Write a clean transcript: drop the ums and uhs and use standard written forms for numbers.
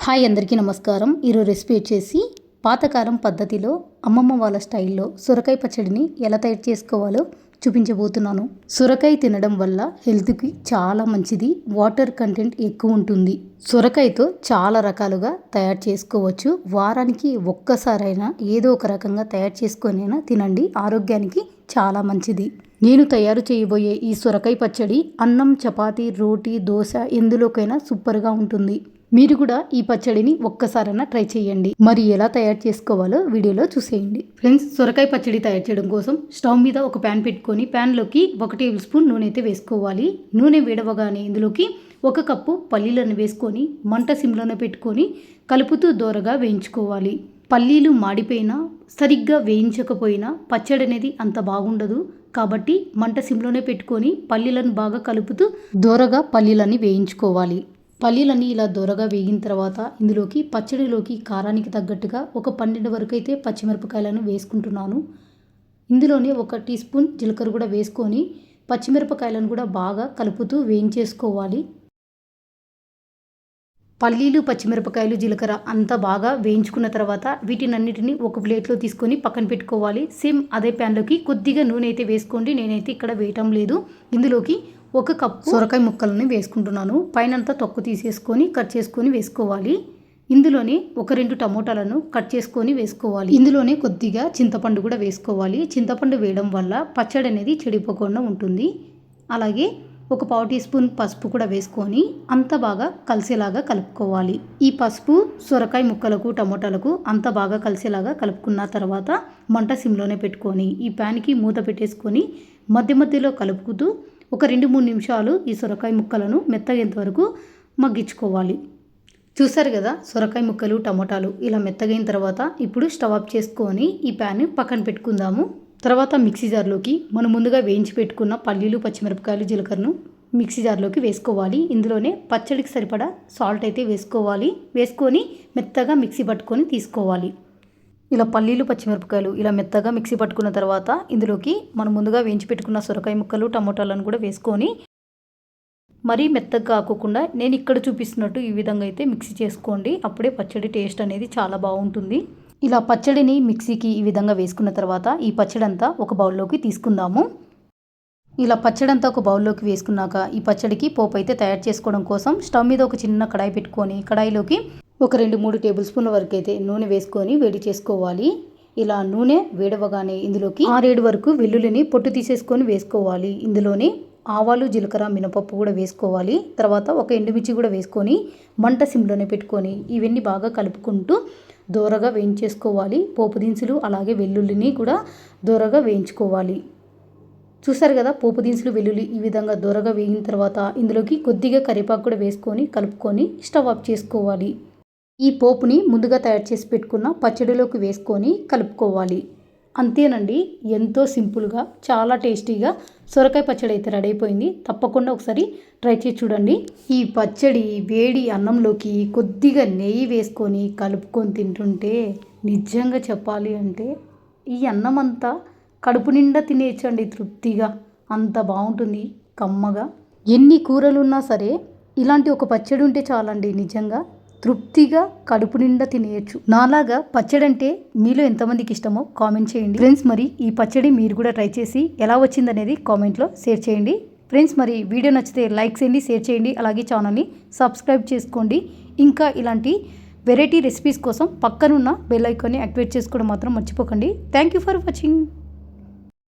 Hi అందరికీ నమస్కారం. ఈరోజు రెసిపీ వచ్చేసి పాతకాలం పద్ధతిలో అమ్మమ్మ వాళ్ళ స్టైల్లో సొరకాయ పచ్చడిని ఎలా తయారు చేసుకోవాలో చూపించబోతున్నాను. సొరకాయ తినడం వల్ల హెల్త్కి చాలా మంచిది, వాటర్ కంటెంట్ ఎక్కువ ఉంటుంది. సొరకాయతో చాలా రకాలుగా తయారు చేసుకోవచ్చు. వారానికి ఒక్కసారైనా ఏదో ఒక రకంగా తయారు చేసుకొనైనా తినండి, ఆరోగ్యానికి చాలా మంచిది. నేను తయారు చేయబోయే ఈ సొరకాయ పచ్చడి అన్నం, చపాతీ, రోటీ, దోశ ఎందులోకైనా సూపర్గా ఉంటుంది. మీరు కూడా ఈ పచ్చడిని ఒక్కసారైనా ట్రై చేయండి. మరి ఎలా తయారు చేసుకోవాలో వీడియోలో చూసేయండి. ఫ్రెండ్స్, సొరకాయ పచ్చడి తయారు చేయడం కోసం స్టవ్ మీద ఒక ప్యాన్ పెట్టుకొని ప్యాన్లోకి 1 టేబుల్ స్పూన్ నూనె అయితే వేసుకోవాలి. నూనె వేడవగానే ఇందులోకి 1 కప్పు పల్లీలను వేసుకొని మంట సిమ్లోనే పెట్టుకొని కలుపుతూ దోరగా వేయించుకోవాలి. పల్లీలు మాడిపోయినా సరిగ్గా వేయించకపోయినా పచ్చడి అనేది అంత బాగుండదు. కాబట్టి మంట సిమ్లోనే పెట్టుకొని పల్లీలను బాగా కలుపుతూ దోరగా పల్లీలని వేయించుకోవాలి. పల్లీలన్నీ ఇలా దోరగా వేగిన తర్వాత ఇందులోకి పచ్చడిలోకి కారానికి తగ్గట్టుగా ఒక 12 వరకు అయితే పచ్చిమిరపకాయలను వేసుకుంటున్నాను. ఇందులోనే 1 టీ స్పూన్ జీలకర్ర కూడా వేసుకొని పచ్చిమిరపకాయలను కూడా బాగా కలుపుతూ వేయించేసుకోవాలి. పల్లీలు, పచ్చిమిరపకాయలు, జీలకర్ర అంతా బాగా వేయించుకున్న తర్వాత వీటినన్నిటిని ఒక ప్లేట్లో తీసుకొని పక్కన పెట్టుకోవాలి. సేమ్ అదే ప్యాన్లోకి కొద్దిగా నూనె అయితే వేసుకోండి. నేనైతే ఇక్కడ వేయటం లేదు. ఇందులోకి 1 కప్పు సొరకాయ ముక్కలను వేసుకుంటున్నాను. పైనంతా తొక్కు తీసేసుకొని కట్ చేసుకొని వేసుకోవాలి. ఇందులోనే 1-2 టమోటాలను కట్ చేసుకొని వేసుకోవాలి. ఇందులోనే కొద్దిగా చింతపండు కూడా వేసుకోవాలి. చింతపండు వేయడం వల్ల పచ్చడి అనేది చెడిపోకుండా ఉంటుంది. అలాగే 1 పావు టీ స్పూన్ పసుపు కూడా వేసుకొని అంత బాగా కలిసేలాగా కలుపుకోవాలి. ఈ పసుపు సొరకాయ ముక్కలకు, టమోటాలకు అంత బాగా కలిసేలాగా కలుపుకున్న తర్వాత మంట సిమ్లోనే పెట్టుకొని ఈ ప్యాన్కి మూత పెట్టేసుకొని మధ్య మధ్యలో కలుపుతూ ఒక 2-3 నిమిషాలు ఈ సొరకాయ ముక్కలను మెత్తగేంత వరకు మగ్గించుకోవాలి. చూసారు కదా, సొరకాయ ముక్కలు, టమోటాలు ఇలా మెత్తగైన తర్వాత ఇప్పుడు స్టవ్ ఆఫ్ చేసుకొని ఈ ప్యాన్ పక్కన పెట్టుకుందాము. తర్వాత మిక్సీ జార్లోకి మనం ముందుగా వేయించి పెట్టుకున్న పల్లీలు, పచ్చిమిరపకాయలు, జీలకర్రను మిక్సీ జార్లోకి వేసుకోవాలి. ఇందులోనే పచ్చడికి సరిపడా సాల్ట్ అయితే వేసుకోవాలి. వేసుకొని మెత్తగా మిక్సీ పట్టుకొని తీసుకోవాలి. ఇలా పల్లీలు, పచ్చిమిరపకాయలు ఇలా మెత్తగా మిక్సీ పట్టుకున్న తర్వాత ఇందులోకి మనం ముందుగా వేయించి పెట్టుకున్న సొరకాయ ముక్కలు, టమోటాలను కూడా వేసుకొని మరీ మెత్తగా కాకుండా నేను ఇక్కడ చూపిస్తున్నట్టు ఈ విధంగా అయితే మిక్సీ చేసుకోండి. అప్పుడే పచ్చడి టేస్ట్ అనేది చాలా బాగుంటుంది. ఇలా పచ్చడిని మిక్సీకి ఈ విధంగా వేసుకున్న తర్వాత ఈ పచ్చడి అంతా ఒక బౌల్లోకి తీసుకుందాము. ఇలా పచ్చడి అంతా ఒక బౌల్లోకి వేసుకున్నాక ఈ పచ్చడికి పోపు అయితే తయారు చేసుకోవడం కోసం స్టవ్ మీద ఒక చిన్న కడాయి పెట్టుకొని కడాయిలోకి ఒక 2-3 టేబుల్ స్పూన్ల వరకు అయితే నూనె వేసుకొని వేడి చేసుకోవాలి. ఇలా నూనె వేడవగానే ఇందులోకి 6-7 వరకు వెల్లుల్లిని పొట్టు తీసేసుకొని వేసుకోవాలి. ఇందులోనే ఆవాలు, జీలకర్ర, మినపప్పు కూడా వేసుకోవాలి. తర్వాత 1 ఎండుమిర్చి కూడా వేసుకొని మంట సిమ్లోనే పెట్టుకొని ఇవన్నీ బాగా కలుపుకుంటూ దోరగా వేయించేసుకోవాలి. పోపు దినుసులు అలాగే వెల్లుల్లిని కూడా దోరగా వేయించుకోవాలి. చూసారు కదా, పోపు దినుసులు, వెల్లుల్లి ఈ విధంగా దోరగా వేగిన తర్వాత ఇందులోకి కొద్దిగా కరివేపాకు కూడా వేసుకొని కలుపుకొని స్టవ్ ఆఫ్ చేసుకోవాలి. ఈ పోపుని ముందుగా తయారు చేసి పెట్టుకున్న పచ్చడిలోకి వేసుకొని కలుపుకోవాలి. అంతేనండి, ఎంతో సింపుల్గా చాలా టేస్టీగా సొరకాయ పచ్చడి అయితే రెడీ అయిపోయింది. తప్పకుండా ఒకసారి ట్రై చేసి చూడండి. ఈ పచ్చడి వేడి అన్నంలోకి కొద్దిగా నెయ్యి వేసుకొని కలుపుకొని తింటుంటే నిజంగా చెప్పాలి అంటే ఈ అన్నం అంతా కడుపు నిండా తినేయచ్చండి తృప్తిగా. అంత బాగుంటుంది, కమ్మగా. ఎన్ని కూరలున్నా సరే ఇలాంటి ఒక పచ్చడి ఉంటే చాలండి, నిజంగా తృప్తిగా కడుపు నిండా తినేయచ్చు. నాలాగా పచ్చడి అంటే మీలో ఎంతమందికి ఇష్టమో కామెంట్ చేయండి. ఫ్రెండ్స్, మరి ఈ పచ్చడి మీరు కూడా ట్రై చేసి ఎలా వచ్చిందనేది కామెంట్లో షేర్ చేయండి. ఫ్రెండ్స్, మరి వీడియో నచ్చితే లైక్ చేయండి, షేర్ చేయండి, అలాగే ఛానల్ని సబ్స్క్రైబ్ చేసుకోండి. ఇంకా ఇలాంటి వెరైటీ రెసిపీస్ కోసం పక్కనున్న బెల్ ఐకాన్ని యాక్టివేట్ చేసుకోవడం మాత్రం మర్చిపోకండి. Thank you for watching.